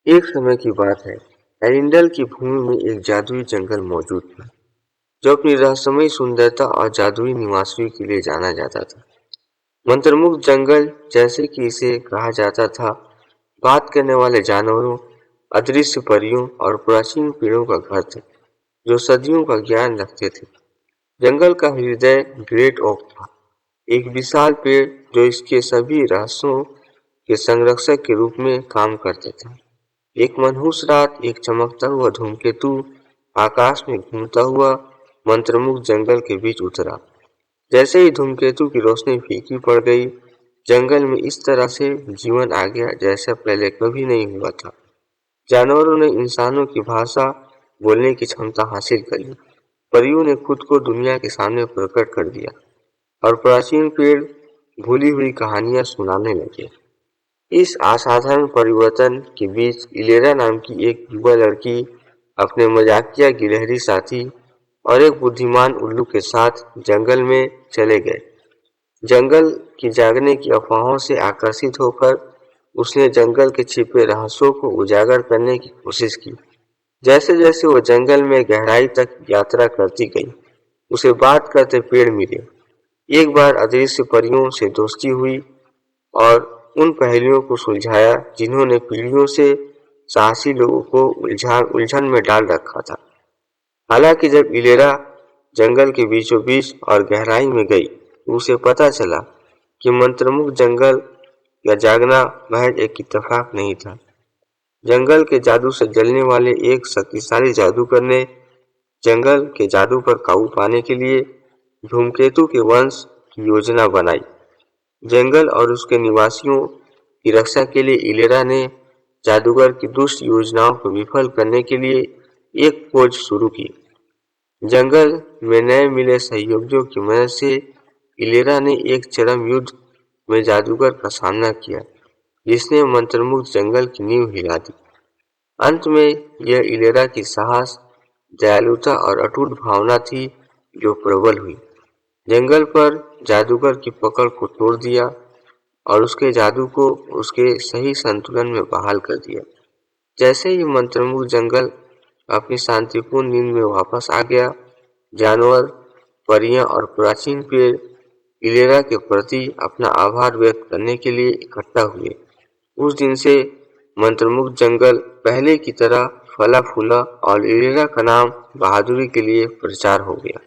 एक समय की बात है, एरिंडल की भूमि में एक जादुई जंगल मौजूद था, जो अपनी रहस्यमयी सुंदरता और जादुई निवासियों के लिए जाना जाता था। मंत्रमुग्ध जंगल, जैसे कि इसे कहा जाता था, बात करने वाले जानवरों, अदृश्य परियों और प्राचीन पेड़ों का घर था, जो सदियों का ज्ञान रखते थे। जंगल का हृदय ग्रेट ओक था, एक विशाल पेड़ जो इसके सभी रहस्यों के संरक्षक के रूप में काम करता था। एक मनहूस रात एक चमकता हुआ धूमकेतु आकाश में घूमता हुआ मंत्रमुग्ध जंगल के बीच उतरा। जैसे ही धूमकेतु की रोशनी फीकी पड़ गई, जंगल में इस तरह से जीवन आ गया जैसा पहले कभी नहीं हुआ था। जानवरों ने इंसानों की भाषा बोलने की क्षमता हासिल कर ली, परियों ने खुद को दुनिया के सामने प्रकट कर दिया और प्राचीन पेड़ भूली हुई कहानियां सुनाने लगे। इस असाधारण परिवर्तन के बीच इलेरा नाम की एक युवा लड़की अपने मजाकिया गिलहरी साथी और एक बुद्धिमान उल्लू के साथ जंगल में चले गए। जंगल की जागने की अफवाहों से आकर्षित होकर उसने जंगल के छिपे रहस्यों को उजागर करने की कोशिश की। जैसे जैसे वो जंगल में गहराई तक यात्रा करती गई, उसे बात करते पेड़ मिले। एक बार अदृश्य परियों से दोस्ती हुई और उन पहेलियों को सुलझाया जिन्होंने पीढ़ियों से साहसी लोगों को उलझन में डाल रखा था। हालांकि जब इलेरा जंगल के बीचों बीच और गहराई में गई, तो उसे पता चला कि मंत्रमुग्ध जंगल का जागना महज एक इत्तेफाक नहीं था। जंगल के जादू से जलने वाले एक शक्तिशाली जादूगर ने जंगल के जादू पर काबू पाने के लिए धूमकेतु के वंश की योजना बनाई। जंगल और उसके निवासियों की रक्षा के लिए इलेरा ने जादूगर की दुष्ट योजनाओं को विफल करने के लिए एक खोज शुरू की। जंगल में नए मिले सहयोगियों की मदद से इलेरा ने एक चरम युद्ध में जादूगर का सामना किया, जिसने मंत्रमुग्ध जंगल की नींव हिला दी। अंत में यह इलेरा की साहस, दयालुता और अटूट भावना थी जो प्रबल हुई, जंगल पर जादूगर की पकड़ को तोड़ दिया और उसके जादू को उसके सही संतुलन में बहाल कर दिया। जैसे ही मंत्रमुग्ध जंगल अपनी शांतिपूर्ण नींद में वापस आ गया, जानवर, परियां और प्राचीन पेड़ इलेरा के प्रति अपना आभार व्यक्त करने के लिए इकट्ठा हुए। उस दिन से मंत्रमुग्ध जंगल पहले की तरह फला फूला और इलेरा का नाम बहादुरी के लिए प्रचार हो गया।